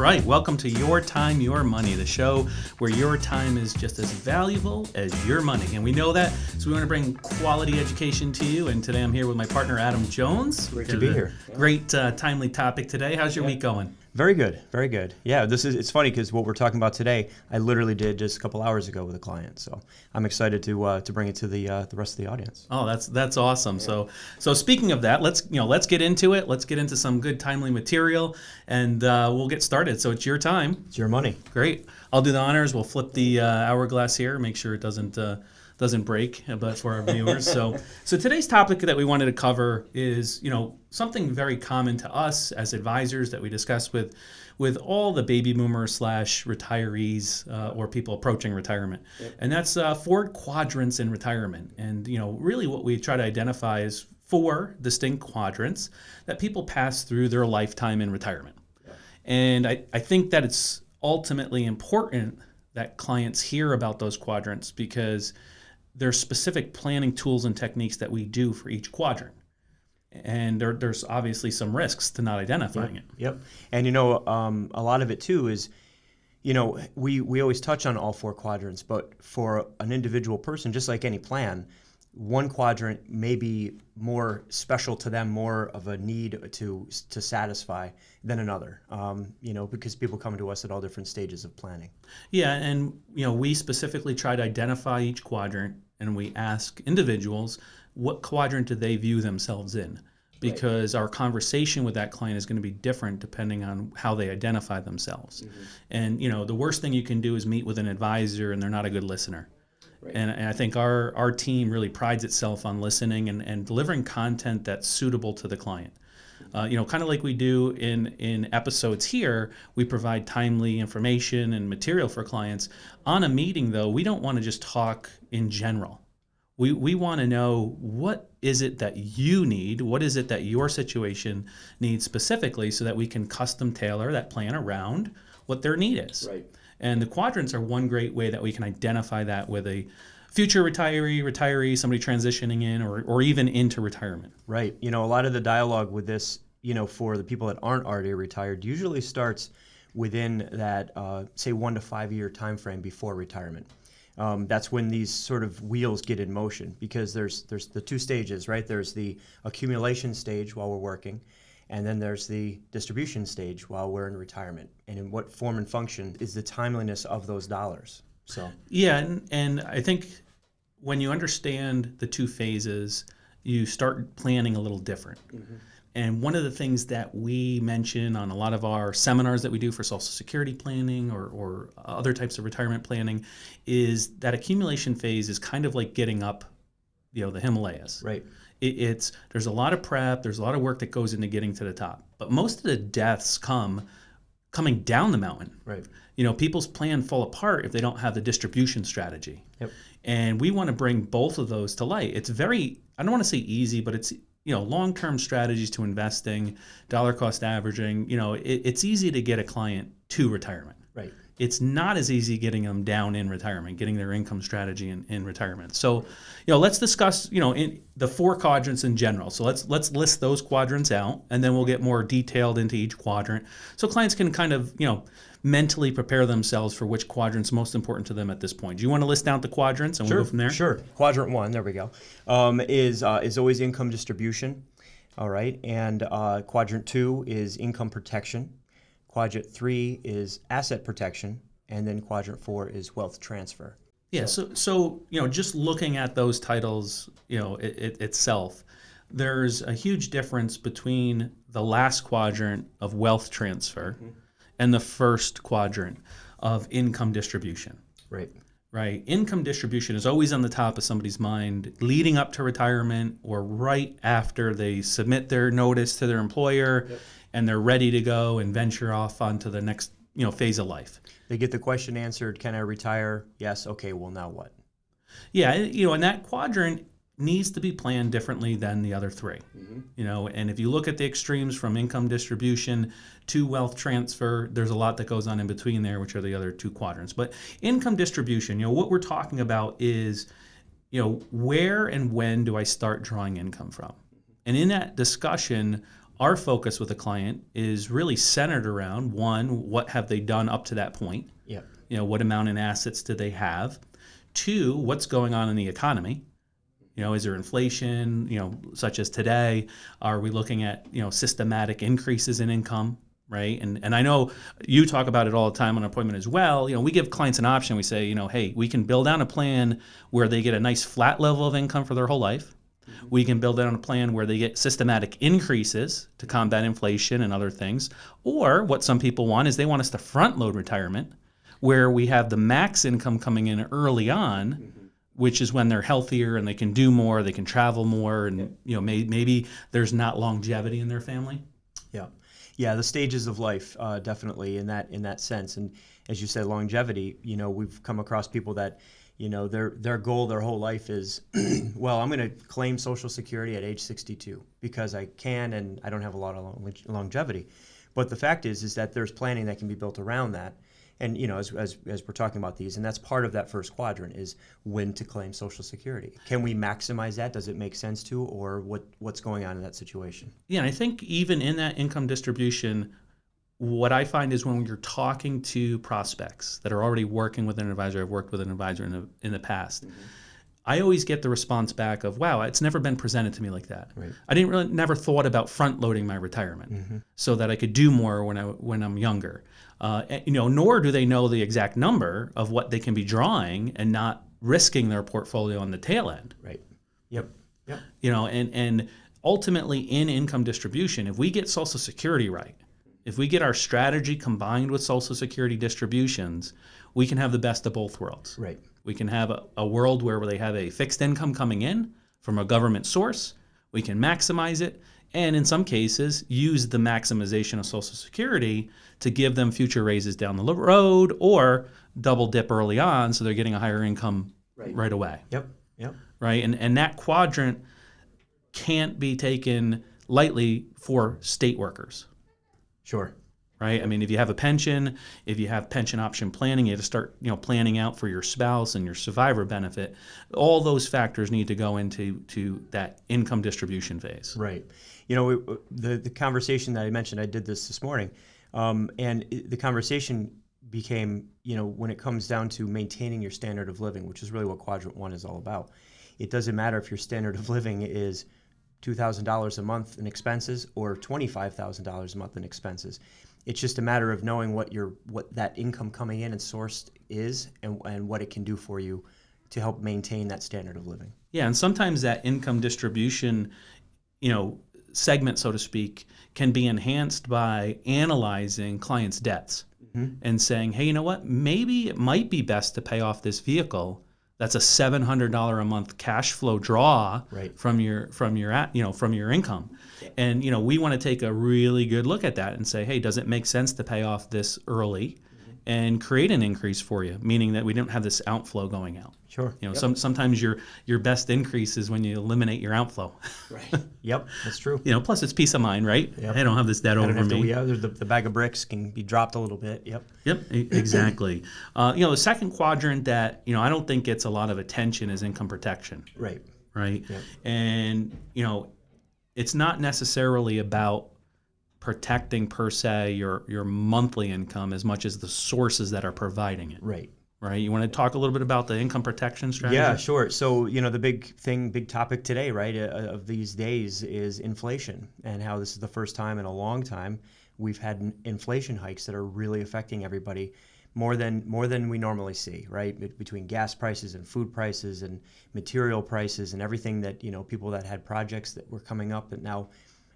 right, welcome to Your Time, Your Money, the show where your time is just as valuable as your money. And we know that, so we want to bring quality education to you. And today I'm here with my partner, Adam Jones. Great to be here. Great, timely topic today. How's your week going? Very good, very good. Yeah, it's funny because what we're talking about today, I literally did just a couple hours ago with a client. So I'm excited to bring it to the rest of the audience. Oh, that's awesome. Yeah. So speaking of that, let's get into it. Let's get into some good timely material, and we'll get started. So it's your time. It's your money. Great. I'll do the honors. We'll flip the hourglass here, make sure it doesn't break, but for our viewers. So today's topic that we wanted to cover is, something very common to us as advisors that we discuss with all the baby boomers / retirees or people approaching retirement. Yep. And that's 4 quadrants in retirement. And, really what we try to identify is 4 distinct quadrants that people pass through their lifetime in retirement. Yep. And I think that it's ultimately important that clients hear about those quadrants because there's specific planning tools and techniques that we do for each quadrant. And there's obviously some risks to not identifying it. Yep. And, a lot of it, too, is, we always touch on all 4 quadrants, but for an individual person, just like any plan, one quadrant may be more special to them, more of a need to satisfy than another, because people come to us at all different stages of planning. Yeah, and, we specifically try to identify each quadrant, and we ask individuals, what quadrant do they view themselves in? Because our conversation with that client is going to be different depending on how they identify themselves. Mm-hmm. And, the worst thing you can do is meet with an advisor and they're not a good listener. Right. And I think our team really prides itself on listening and delivering content that's suitable to the client. Kind of like we do in episodes here, we provide timely information and material for clients. On a meeting, though, we don't want to just talk in general. We want to know, what is it that you need? What is it that your situation needs specifically so that we can custom tailor that plan around what their need is. Right. And the quadrants are one great way that we can identify that with a future retiree, somebody transitioning in or even into retirement. Right. A lot of the dialogue with this, for the people that aren't already retired, usually starts within that, say, 1 to 5 year time frame before retirement. That's when these sort of wheels get in motion because there's the 2 stages, right? There's the accumulation stage while we're working, and then there's the distribution stage while we're in retirement. And in what form and function is the timeliness of those dollars? So yeah, and I think when you understand the 2 phases, you start planning a little different. Mm-hmm. And one of the things that we mention on a lot of our seminars that we do for Social Security planning or other types of retirement planning is that accumulation phase is kind of like getting up, the Himalayas. Right. There's a lot of prep, there's a lot of work that goes into getting to the top. But most of the deaths coming down the mountain. Right. People's plan fall apart if they don't have the distribution strategy. Yep. And we want to bring both of those to light. It's very, I don't want to say easy, but it's long-term strategies to investing, dollar cost averaging, it's easy to get a client to retirement. Right. It's not as easy getting them down in retirement, getting their income strategy in retirement. So, let's discuss, in the 4 quadrants in general. So let's list those quadrants out, and then we'll get more detailed into each quadrant. So clients can kind of, mentally prepare themselves for which quadrant's most important to them at this point. Do you want to list out the quadrants and Sure, we'll go from there? Sure. Quadrant 1, there we go, is always income distribution. All right. And quadrant 2 is income protection. Quadrant 3 is asset protection. And then quadrant 4 is wealth transfer. Yeah. So just looking at those titles, itself, there's a huge difference between the last quadrant of wealth transfer and the first quadrant of income distribution. Right. Right. Income distribution is always on the top of somebody's mind leading up to retirement or right after they submit their notice to their employer. Yep. And they're ready to go and venture off onto the next, phase of life. They get the question answered, can I retire? Yes. Okay, well, now what? Yeah, and that quadrant needs to be planned differently than the other 3. Mm-hmm. And if you look at the extremes from income distribution to wealth transfer, there's a lot that goes on in between there, which are the other 2 quadrants. But income distribution, what we're talking about is, where and when do I start drawing income from? And in that discussion, our focus with a client is really centered around, one, what have they done up to that point? Yep. What amount in assets do they have? Two, what's going on in the economy? Is there inflation, such as today? Are we looking at, systematic increases in income, right? And I know you talk about it all the time on appointment as well. We give clients an option. We say, hey, we can build out a plan where they get a nice flat level of income for their whole life. We can build out a plan where they get systematic increases to combat inflation and other things. Or what some people want is they want us to front load retirement, where we have the max income coming in early on, which is when they're healthier and they can do more, they can travel more, and maybe there's not longevity in their family. Yeah, the stages of life, definitely in that sense. And as you said, longevity. We've come across people that, their goal their whole life is, well, I'm going to claim Social Security at age 62 because I can and I don't have a lot of longevity. But the fact is that there's planning that can be built around that. And as we're talking about these, and that's part of that first quadrant is when to claim Social Security. Can we maximize that? Does it make sense to, or what's going on in that situation? Yeah, and I think even in that income distribution, what I find is when you're talking to prospects that are already working with an advisor, I've worked with an advisor in the past. I always get the response back of, wow, it's never been presented to me like that. Right. I never thought about front loading my retirement so that I could do more when I'm younger. Nor do they know the exact number of what they can be drawing and not risking their portfolio on the tail end. Right. Yep. And ultimately in income distribution, if we get Social Security right, if we get our strategy combined with Social Security distributions, we can have the best of both worlds. Right. We can have a world where they have a fixed income coming in from a government source. We can maximize it, and in some cases, use the maximization of Social Security to give them future raises down the road, or double dip early on so they're getting a higher income right away. Yep. Right, and that quadrant can't be taken lightly for state workers. Sure. Right. I mean, if you have a pension, if you have pension option planning, you have to start, planning out for your spouse and your survivor benefit. All those factors need to go into that income distribution phase. Right. The conversation that I mentioned, I did this morning, and the conversation became, when it comes down to maintaining your standard of living, which is really what Quadrant 1 is all about. It doesn't matter if your standard of living is $2,000 a month in expenses or $25,000 a month in expenses. It's just a matter of knowing what that income coming in and sourced is, and what it can do for you to help maintain that standard of living. Yeah, and sometimes that income distribution, segment, so to speak, can be enhanced by analyzing clients' debts and saying, hey, you know what? Maybe it might be best to pay off this vehicle. That's a $700 a month cash flow draw from your income. And we want to take a really good look at that and say, hey, does it make sense to pay off this early and create an increase for you, meaning that we don't have this outflow going out. Sure. Sometimes your best increase is when you eliminate your outflow. Right. Yep, that's true. Plus it's peace of mind, right? Yep. I don't have this debt over me. The bag of bricks can be dropped a little bit. Yep, exactly. The second quadrant that, I don't think gets a lot of attention is income protection. Right. Yep. And, it's not necessarily about protecting per se your monthly income as much as the sources that are providing it. Right. You want to talk a little bit about the income protection strategy? Yeah, sure. So, the big topic today, right, of these days is inflation, and how this is the first time in a long time we've had inflation hikes that are really affecting everybody more than we normally see, right? Between gas prices and food prices and material prices and everything that, people that had projects that were coming up, that now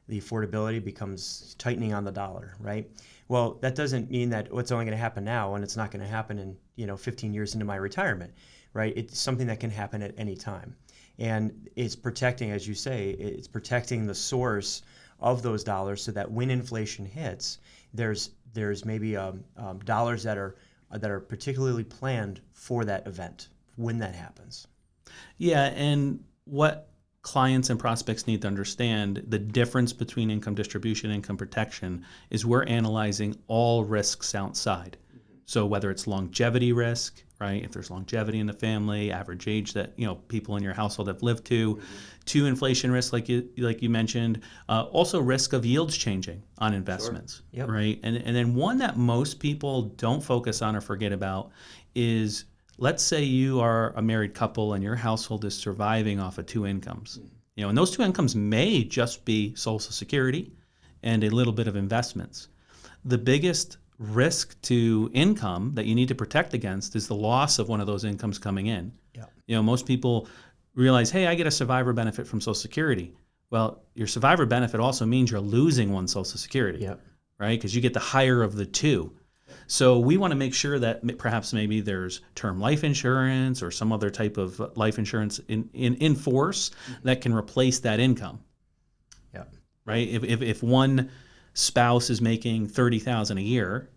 the affordability becomes tightening on the dollar, right? Well, that doesn't mean that it's only going to happen now and it's not going to happen in 15 years into my retirement, right? It's something that can happen at any time. And it's protecting, as you say, it's protecting the source of those dollars so that when inflation hits, there's maybe dollars that are particularly planned for that event when that happens. Yeah, and what clients and prospects need to understand, the difference between income distribution and income protection is we're analyzing all risks outside. So whether it's longevity risk, right? If there's longevity in the family, average age that people in your household have lived to inflation risk, like you mentioned, also risk of yields changing on investments, Yep. right? And then one that most people don't focus on or forget about is, let's say you are a married couple and your household is surviving off of two incomes. And those two incomes may just be Social Security and a little bit of investments. The biggest risk to income that you need to protect against is the loss of one of those incomes coming in. Yeah. Most people realize, hey, I get a survivor benefit from Social Security. Well, your survivor benefit also means you're losing one Social Security, Yep. right? Because you get the higher of the two. So we want to make sure that perhaps maybe there's term life insurance or some other type of life insurance in force that can replace that income. Yeah. Right? If one spouse is making $30,000 a year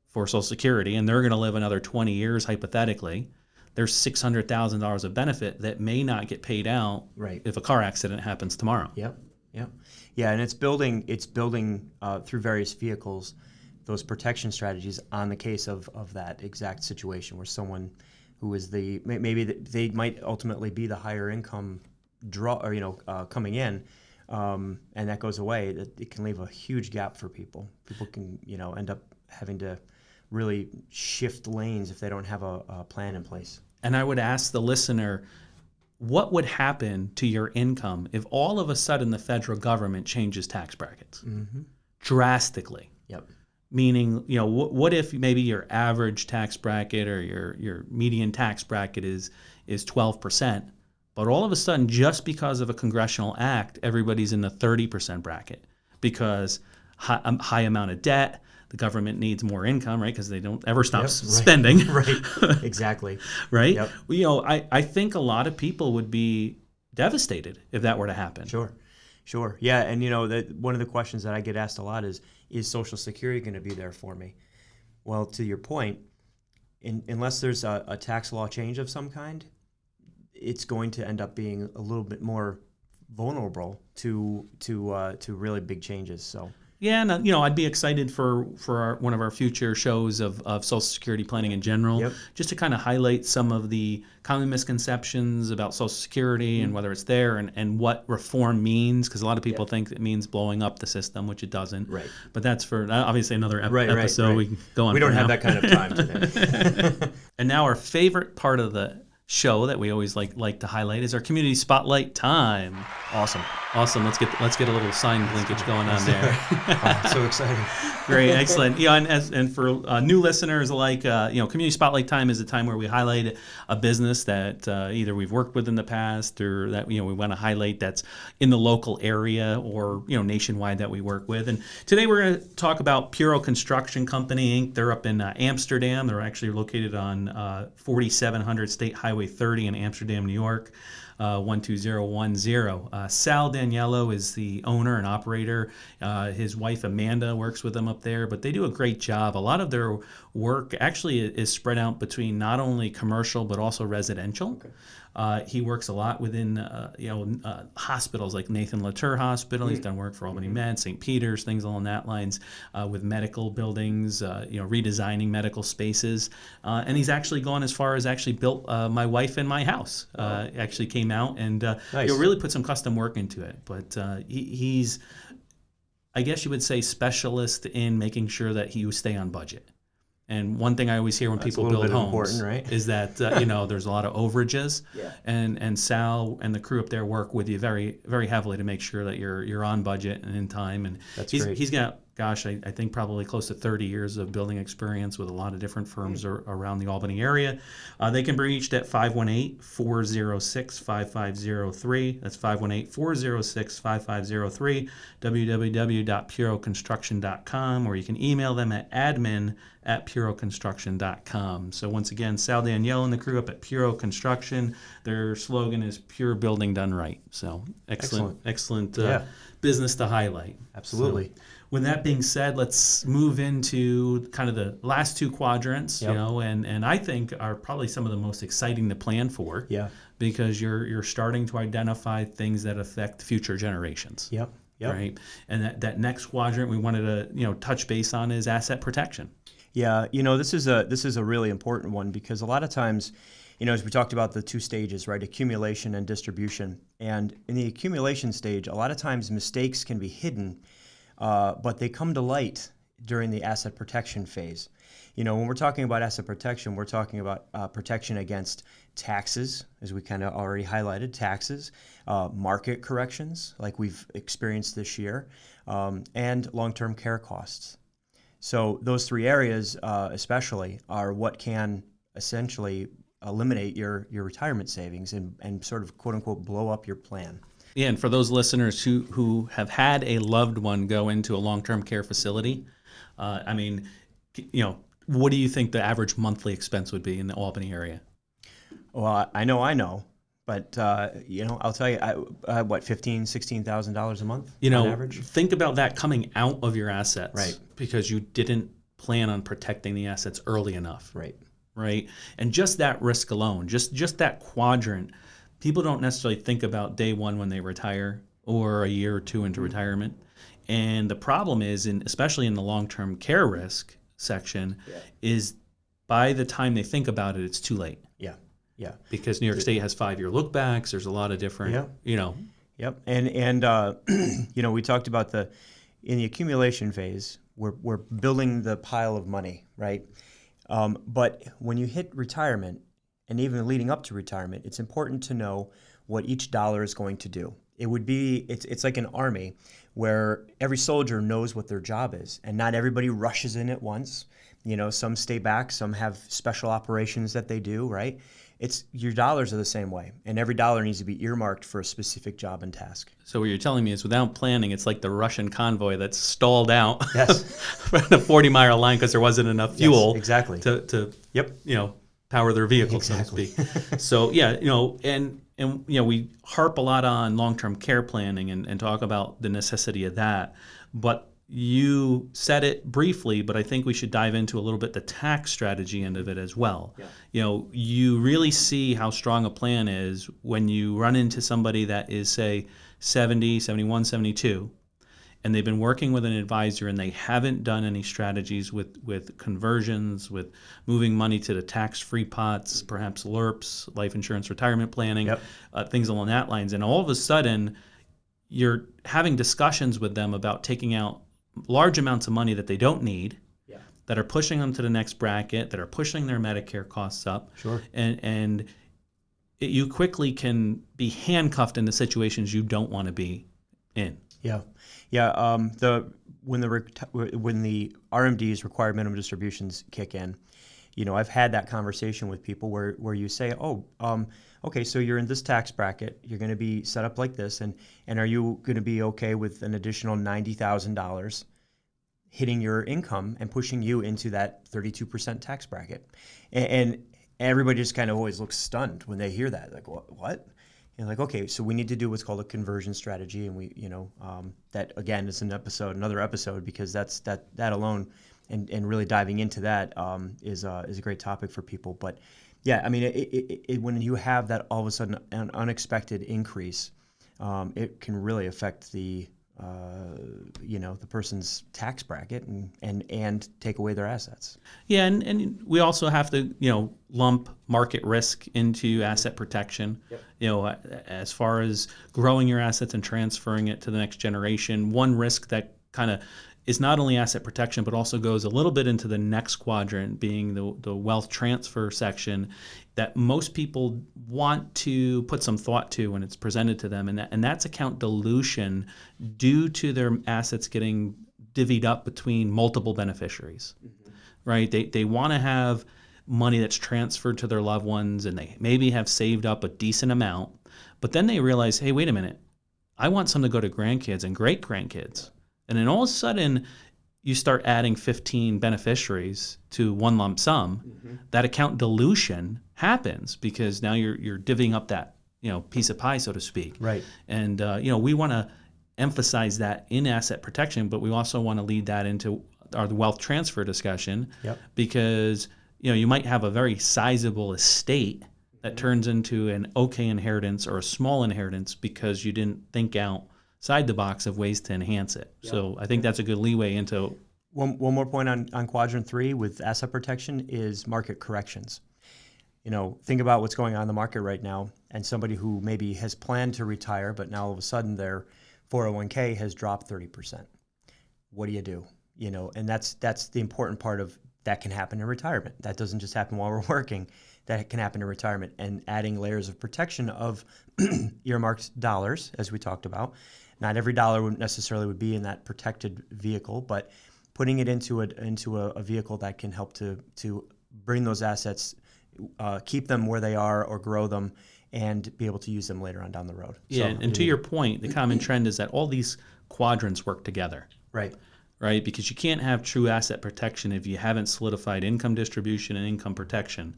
for Social Security and they're going to live another 20 years hypothetically, there's $600,000 of benefit that may not get paid out Right. if a car accident happens tomorrow. Yep. Yeah, and it's building through various vehicles those protection strategies on the case of that exact situation where someone who is maybe they might ultimately be the higher income draw or coming in, and that goes away. It can leave a huge gap for people. People can end up having to really shift lanes if they don't have a plan in place. And I would ask the listener, what would happen to your income if all of a sudden the federal government changes tax brackets drastically? Yep. Meaning, what if maybe your average tax bracket or your median tax bracket is 12%, but all of a sudden, just because of a congressional act, everybody's in the 30% bracket because high amount of debt, the government needs more income, right? Because they don't ever stop spending. Right. Exactly. Right? Yep. Well, I think a lot of people would be devastated if that were to happen. Sure. Yeah, and one of the questions that I get asked a lot is Social Security going to be there for me? Well, to your point, unless there's a tax law change of some kind, it's going to end up being a little bit more vulnerable to really big changes. So. Yeah, and I'd be excited for one of our future shows of Social Security planning in general, just to kind of highlight some of the common misconceptions about Social Security and whether it's there and what reform means, because a lot of people think it means blowing up the system, which it doesn't. Right. But that's for obviously another episode. Right. We can go on. We don't have now. that kind of time today. And now our favorite part of the show that we always like to highlight is our community spotlight time. Awesome. Let's get a little sign blinkage going on there. So exciting. Great, excellent. Yeah, and for new listeners, community spotlight time is a time where we highlight a business that either we've worked with in the past or that we want to highlight that's in the local area or nationwide that we work with. And today we're going to talk about Puro Construction Company Inc. They're up in Amsterdam. They're actually located on 4700 State Highway 30 in Amsterdam, New York. 12010. Sal Daniello is the owner and operator. His wife Amanda works with them up there, but they do a great job. A lot of their work actually is spread out between not only commercial but also residential. Okay. He works a lot within hospitals like Nathan Latour Hospital. He's done work for Albany Med, St. Peter's, things along that lines, with medical buildings, redesigning medical spaces. And he's actually gone as far as actually built my wife and my house. Actually came out and nice. Really put some custom work into it. But he's, I guess you would say, specialist in making sure that you stay on budget. And one thing I always hear when people build homes is that there's a lot of overages, and Sal and the crew up there work with you very, very heavily to make sure that you're on budget and in time. And he's got, gosh, I think probably close to 30 years of building experience with a lot of different firms around the Albany area. They can be reached at 518-406-5503. That's 518-406-5503, www.puroconstruction.com, or you can email them at admin@puroconstruction.com. So once again, Sal Danielle and the crew up at Puro Construction, their slogan is "Pure Building Done Right." So excellent business to highlight. Absolutely. So, with that being said, let's move into kind of the last two quadrants, and I think are probably some of the most exciting to plan for. Yeah. Because you're starting to identify things that affect future generations. Yep. Right. And that next quadrant we wanted to touch base on is asset protection. Yeah, this is a really important one because a lot of times, as we talked about the two stages, right, accumulation and distribution. And in the accumulation stage, a lot of times mistakes can be hidden, but they come to light during the asset protection phase. When we're talking about asset protection, we're talking about protection against taxes, as we kind of already highlighted, taxes, market corrections, like we've experienced this year, and long-term care costs. So those three areas, especially, are what can essentially eliminate your retirement savings and sort of quote unquote blow up your plan. Yeah, and for those listeners who have had a loved one go into a long-term care facility, I mean, what do you think the average monthly expense would be in the Albany area? Well, I know, but I'll tell you, what, $15,000-$16,000 a month on average? Think about that coming out of your assets, Right? Because you didn't plan on protecting the assets early enough, Right. right? And just that risk alone, just that quadrant, people don't necessarily think about day one when they retire or a year or two into retirement. And the problem is, especially in the long-term care risk section, is by the time they think about it, it's too late. Yeah. Yeah. Because New York State has 5-year lookbacks. There's a lot of different, Yep. And we talked about in the accumulation phase, we're building the pile of money, right? But when you hit retirement, and even leading up to retirement, it's important to know what each dollar is going to do. It's like an army where every soldier knows what their job is, and not everybody rushes in at once. Some stay back, some have special operations that they do, right? Your dollars are the same way, and every dollar needs to be earmarked for a specific job and task. So what you're telling me is, without planning, it's like the Russian convoy that's stalled out Yes. on a 40-mile line because there wasn't enough fuel. Yes, exactly. To power their vehicles, Exactly. so to speak. So and we harp a lot on long-term care planning and talk about the necessity of that, but you said it briefly, but I think we should dive into a little bit the tax strategy end of it as well. Yeah. You really see how strong a plan is when you run into somebody that is, say, 70, 71, 72, and they've been working with an advisor and they haven't done any strategies with conversions, with moving money to the tax-free pots, perhaps LERPs, life insurance retirement planning, things along that lines. And all of a sudden, you're having discussions with them about taking out large amounts of money that they don't need, that are pushing them to the next bracket, that are pushing their Medicare costs up. Sure. And you quickly can be handcuffed into situations you don't want to be in. Yeah. When the RMDs, required minimum distributions, kick in, I've had that conversation with people where you say, okay, so you're in this tax bracket, you're going to be set up like this, and are you going to be okay with an additional $90,000 hitting your income and pushing you into that 32% tax bracket? And everybody just kind of always looks stunned when they hear that, like, what? And like, okay, so we need to do what's called a conversion strategy, and we, that again is another episode, because that alone, and really diving into that is a great topic for people. But yeah, I mean, when you have that all of a sudden an unexpected increase, it can really affect the person's tax bracket and take away their assets. Yeah, and we also have to, lump market risk into asset protection. As far as growing your assets and transferring it to the next generation, one risk that kind of is not only asset protection, but also goes a little bit into the next quadrant, being the wealth transfer section, that most people want to put some thought to when it's presented to them, and that's account dilution due to their assets getting divvied up between multiple beneficiaries, right? They want to have money that's transferred to their loved ones, and they maybe have saved up a decent amount, but then they realize, hey, wait a minute, I want some to go to grandkids and great-grandkids. And then all of a sudden, you start adding 15 beneficiaries to one lump sum. That account dilution happens because now you're divvying up that piece of pie, so to speak. Right. And we want to emphasize that in asset protection, but we also want to lead that into our wealth transfer discussion. Because you might have a very sizable estate that turns into an okay inheritance or a small inheritance because you didn't think outside the box of ways to enhance it. So I think that's a good leeway into One more point on quadrant 3 with asset protection is market corrections. Think about what's going on in the market right now, and somebody who maybe has planned to retire, but now all of a sudden their 401k has dropped 30%. What do you do? And that's the important part of that can happen in retirement. That doesn't just happen while we're working. That can happen in retirement, and adding layers of protection of earmarked dollars, as we talked about. Not every dollar would be in that protected vehicle, but putting it into a vehicle that can help to bring those assets, keep them where they are or grow them, and be able to use them later on down the road. Yeah, and to your point, the common trend is that all these quadrants work together. Right. Right? Because you can't have true asset protection if you haven't solidified income distribution and income protection.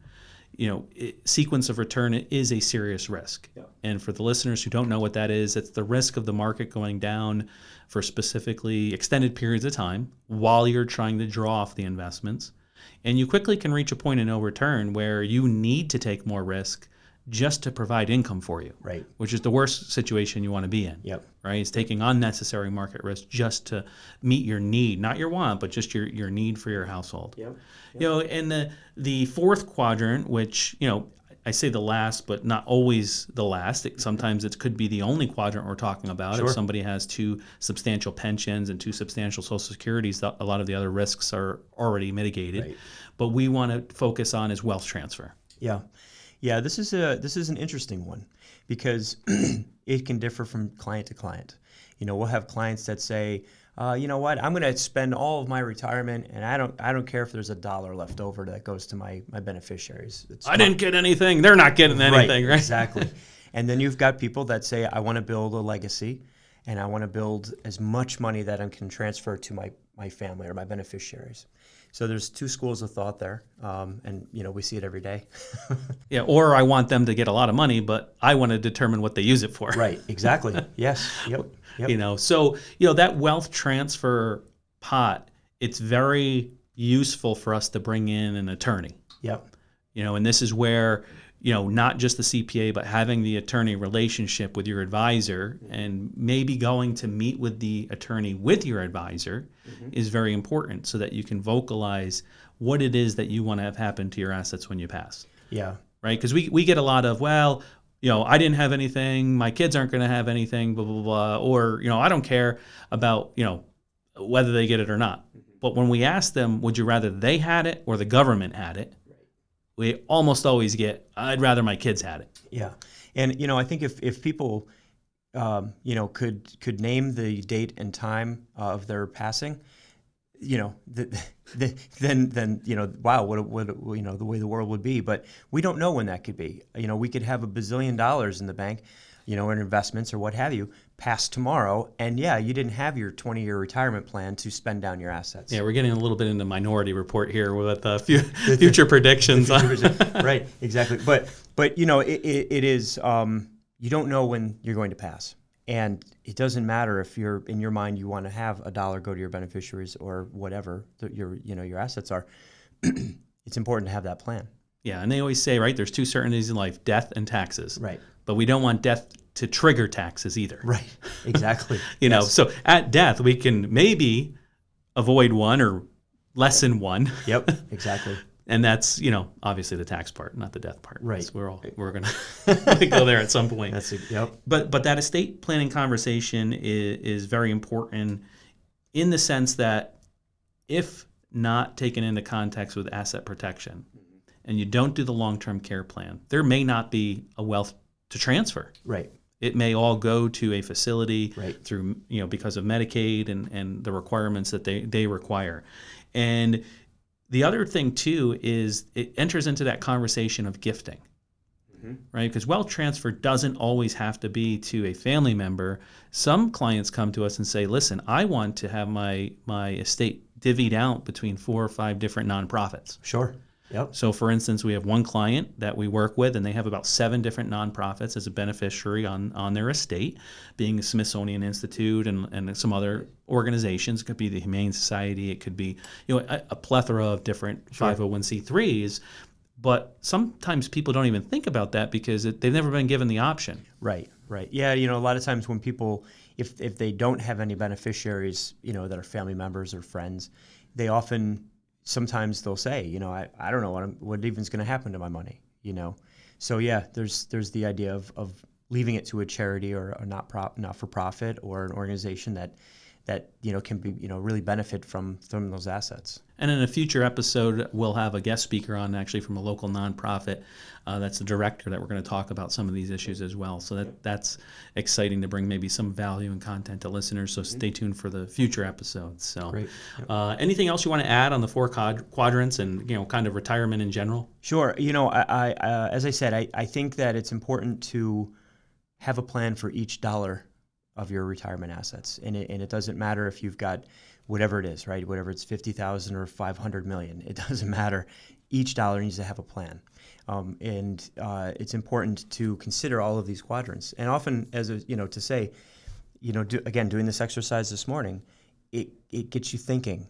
Sequence of return is a serious risk. Yeah. And for the listeners who don't know what that is, it's the risk of the market going down for specifically extended periods of time while you're trying to draw off the investments. And you quickly can reach a point of no return where you need to take more risk just to provide income for you, right? Which is the worst situation you want to be in. Yep. Right? It's taking unnecessary market risk just to meet your need, not your want, but just your need for your household. Yep. And the fourth quadrant, which I say the last, but not always the last. Sometimes it could be the only quadrant we're talking about. Sure. If somebody has 2 substantial pensions and 2 substantial Social Securities, a lot of the other risks are already mitigated. Right. But we want to focus on is wealth transfer. Yeah. Yeah, this is an interesting one because it can differ from client to client. We'll have clients that say, you know what, I'm going to spend all of my retirement, and I don't care if there's a dollar left over that goes to my beneficiaries. I didn't get anything. They're not getting anything, right? Exactly. And then you've got people that say, I want to build a legacy, and I want to build as much money that I can transfer to my family or my beneficiaries. So there's 2 schools of thought there, and we see it every day. Yeah, or I want them to get a lot of money, but I want to determine what they use it for. Right, exactly. Yes, yep. So that wealth transfer pot, it's very useful for us to bring in an attorney. Yep. And this is where not just the CPA, but having the attorney relationship with your advisor and maybe going to meet with the attorney with your advisor is very important so that you can vocalize what it is that you want to have happen to your assets when you pass. Yeah. Right? Because we get a lot of, I didn't have anything, my kids aren't going to have anything, blah, blah, blah, or, I don't care about, whether they get it or not. But when we ask them, would you rather they had it or the government had it? We almost always get, I'd rather my kids had it. Yeah. And, I think if people, could name the date and time of their passing, then wow, what the way the world would be. But we don't know when that could be. We could have $1 bazillion in the bank, in investments or what have you, pass tomorrow, and you didn't have your 20-year retirement plan to spend down your assets. Yeah, we're getting a little bit into Minority Report here with future predictions. Right, exactly. But it is you don't know when you're going to pass. And it doesn't matter if you're in your mind you want to have a dollar go to your beneficiaries or whatever your assets are. It's important to have that plan. Yeah, and they always say, right, there's 2 certainties in life, death and taxes. Right. But we don't want death to trigger taxes either. Right. Exactly. So at death we can maybe avoid one or lessen one. Yep. Exactly. And that's, obviously the tax part, not the death part. Right. So we're going to go there at some point. Yep. But that estate planning conversation is very important in the sense that if not taken into context with asset protection and you don't do the long-term care plan, there may not be a wealth to transfer. Right. It may all go to a facility through, because of Medicaid and the requirements that they require. And the other thing, too, is it enters into that conversation of gifting, right? Because wealth transfer doesn't always have to be to a family member. Some clients come to us and say, listen, I want to have my estate divvied out between 4 or 5 different nonprofits. Sure. Yep. So, for instance, we have one client that we work with, and they have about 7 different nonprofits as a beneficiary on their estate, being the Smithsonian Institute and some other organizations. It could be the Humane Society. It could be a plethora of different 501c3s. But sometimes people don't even think about that because they've never been given the option. Right, right. Yeah, a lot of times when people, if they don't have any beneficiaries, that are family members or friends, they often, sometimes they'll say, I don't know what even's going to happen to my money, So yeah, there's the idea of leaving it to a charity or a not for profit or an organization that can be really benefit from those assets. And in a future episode, we'll have a guest speaker on, actually from a local nonprofit. That's the director that we're going to talk about some of these issues as well. So that's exciting to bring maybe some value and content to listeners. So stay tuned for the future episodes. So, Great. Anything else you want to add on the four quadrants and kind of retirement in general? Sure. I as I said, I think that it's important to have a plan for each dollar of your retirement assets, and it doesn't matter if you've got whatever it is, right? Whatever it's 50,000 or 500 million, it doesn't matter. Each dollar needs to have a plan, and it's important to consider all of these quadrants. And often, to say, doing this exercise this morning, it gets you thinking.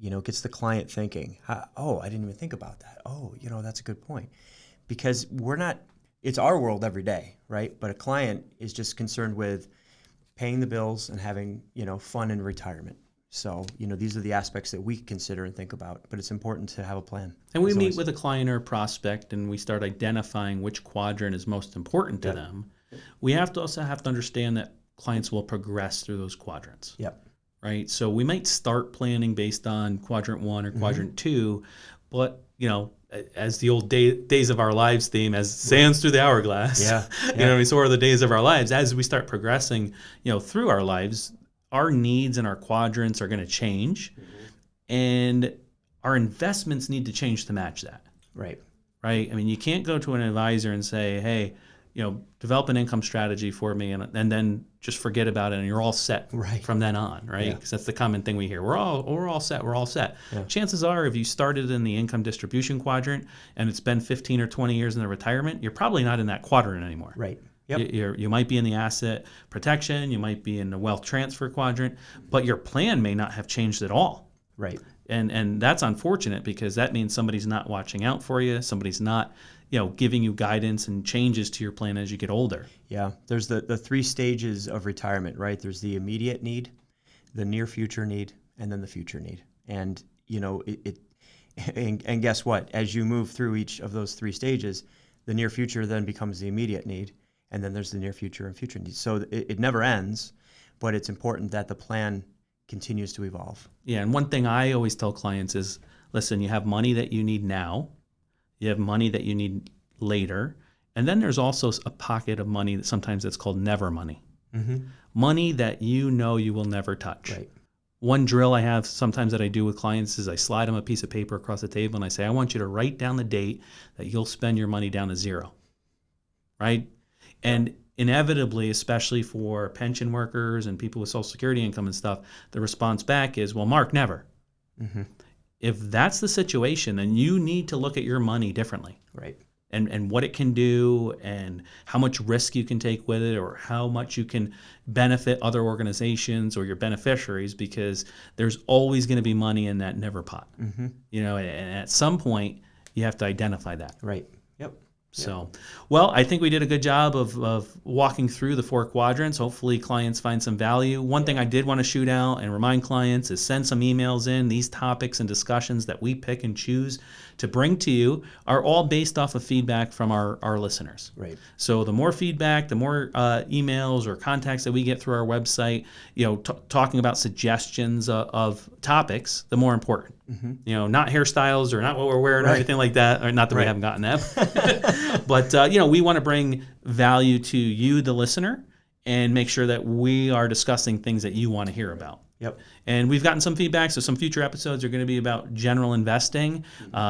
Gets the client thinking. Oh, I didn't even think about that. Oh, that's a good point, because it's our world every day, right? But a client is just concerned with paying the bills and having, fun in retirement. So, these are the aspects that we consider and think about, but it's important to have a plan. And we meet with a client or a prospect and we start identifying which quadrant is most important to them. We also have to understand that clients will progress through those quadrants. Yep. Right? So we might start planning based on quadrant 1 or quadrant 2, but, as the old days of our lives theme, as sands through the hourglass. Yeah. So are the days of our lives. As we start progressing, through our lives, our needs and our quadrants are going to change, and our investments need to change to match that. Right. Right. I mean, you can't go to an advisor and say, "Hey, develop an income strategy for me," and then just forget about it, and you're all set from then on, right? Because that's the common thing we hear. We're all set. We're all set. Yeah. Chances are, if you started in the income distribution quadrant and it's been 15 or 20 years in the retirement, you're probably not in that quadrant anymore. Right. Yep. You might be in the asset protection, you might be in the wealth transfer quadrant, but your plan may not have changed at all. Right. And that's unfortunate, because that means somebody's not watching out for you. Somebody's not giving you guidance and changes to your plan as you get older. Yeah, there's the three stages of retirement, right? There's the immediate need, the near future need, and then the future need. And and guess what? As you move through each of those three stages, the near future then becomes the immediate need, and then there's the near future and future needs. So it never ends, but it's important that the plan continues to evolve. Yeah, and one thing I always tell clients is, listen, you have money that you need now. You have money that you need later. And then there's also a pocket of money that sometimes it's called never money. Mm-hmm. Money that you will never touch. Right. One drill I have sometimes that I do with clients is I slide them a piece of paper across the table and I say, I want you to write down the date that you'll spend your money down to zero. Right? And inevitably, especially for pension workers and people with Social Security income and stuff, the response back is, well, Mark, never. Mm-hmm. If that's the situation, then you need to look at your money differently. Right. And what it can do and how much risk you can take with it, or how much you can benefit other organizations or your beneficiaries, because there's always going to be money in that never pot. Mm-hmm. And at some point you have to identify that. Right. Yep. So, well, I think we did a good job of walking through the four quadrants. Hopefully clients find some value. One thing I did want to shoot out and remind clients is send some emails in. These topics and discussions that we pick and choose to bring to you are all based off of feedback from our listeners. Right. So the more feedback, the more emails or contacts that we get through our website, talking about suggestions of topics, the more important. Mm-hmm. Not hairstyles or not what we're wearing or anything like that, or not that we haven't gotten that. But, we want to bring value to you, the listener, and make sure that we are discussing things that you want to hear about. Yep. And we've gotten some feedback, so some future episodes are going to be about general investing,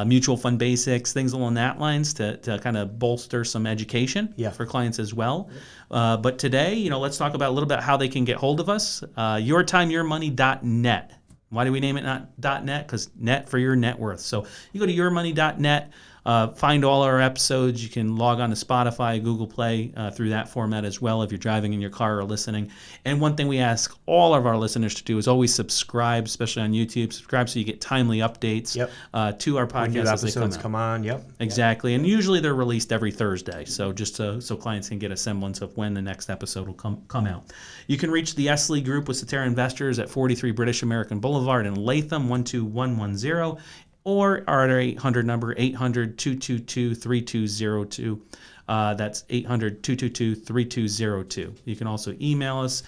mutual fund basics, things along that lines to kind of bolster some education for clients as well. But today, let's talk about a little bit how they can get hold of us. yourtimeyourmoney.net. Why do we name it not .net? Because net for your net worth. So you go to yourmoney.net. find all our episodes. You can log on to Spotify, Google Play through that format as well if you're driving in your car or listening. And one thing we ask all of our listeners to do is always subscribe, especially on YouTube. Subscribe so you get timely updates to our When new podcast as they episodes come on. Yep. Exactly. And usually they're released every Thursday. So just so clients can get a semblance of when the next episode will come out. You can reach the Esley Group with Cetera Investors at 43 British American Boulevard in Latham, 12110, or our 800 number, 800-222-3202. That's 800-222-3202. You can also email us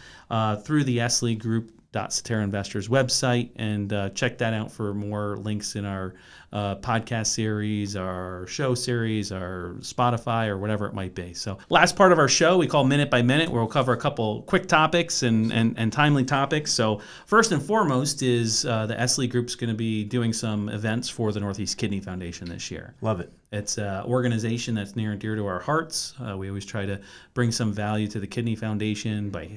through the Esley Group Cetera Investors website and check that out for more links in our podcast series, our show series, our Spotify, or whatever it might be. So last part of our show we call Minute by Minute, where we'll cover a couple quick topics and timely topics. So first and foremost is the Esley Group's going to be doing some events for the Northeast Kidney Foundation this year. Love it. It's an organization that's near and dear to our hearts. We always try to bring some value to the Kidney Foundation by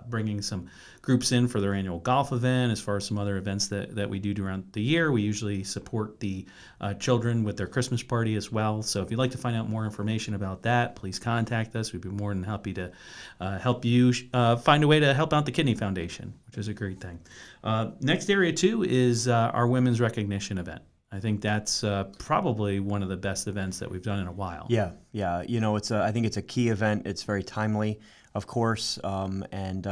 bringing some groups in for their annual golf event, as far as some other events that we do throughout the year. We usually support the children with their Christmas party as well. So if you'd like to find out more information about that, please contact us. We'd be more than happy to help you find a way to help out the Kidney Foundation, which is a great thing. Next area, too, is our Women's Recognition event. I think that's probably one of the best events that we've done in a while. Yeah. You know, I think it's a key event. It's very timely, of course, and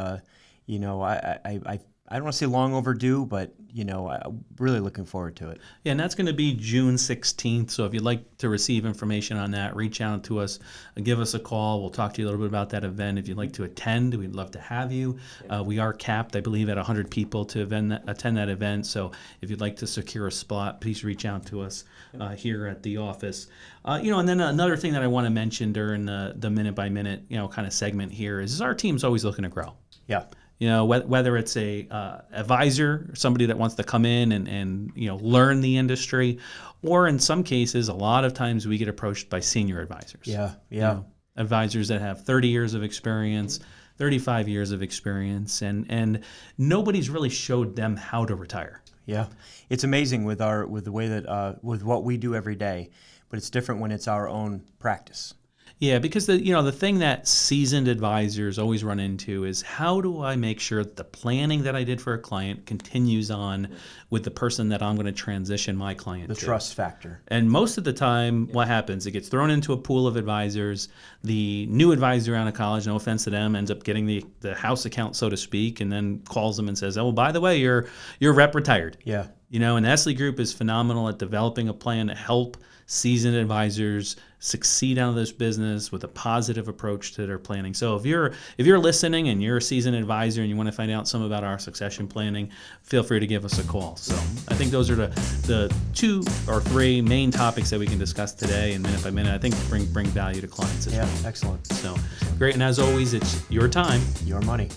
you know, I don't want to say long overdue, but you know, I'm really looking forward to it. Yeah, and that's going to be June 16th. So if you'd like to receive information on that, reach out to us, give us a call. We'll talk to you a little bit about that event. If you'd like to attend, we'd love to have you. We are capped, I believe, at 100 people to attend that event. So if you'd like to secure a spot, please reach out to us here at the office. You know, and then another thing that I want to mention during the minute by minute, you know, kind of segment here is our team's always looking to grow. Yeah. You know, whether it's a advisor, somebody that wants to come in and you know, learn the industry, or in some cases, a lot of times we get approached by senior advisors. Yeah. You know, advisors that have 30 years of experience, 35 years of experience, and nobody's really showed them how to retire. Yeah, it's amazing with the way that with what we do every day, but it's different when it's our own practice. Yeah, because the thing that seasoned advisors always run into is, how do I make sure that the planning that I did for a client continues on with the person that I'm going to transition my client to? The trust factor. And most of the time, what happens? It gets thrown into a pool of advisors. The new advisor out of college, no offense to them, ends up getting the house account, so to speak, and then calls them and says, "Oh, by the way, your rep retired." Yeah. You know, and the Esley Group is phenomenal at developing a plan to help seasoned advisors succeed out of this business with a positive approach to their planning. So if you're listening and you're a seasoned advisor and you want to find out some about our succession planning, feel free to give us a call. So I think those are the 2 or 3 main topics that we can discuss today, and minute by minute, I think bring value to clients as well. Excellent. So great, and as always, it's your time, Your money.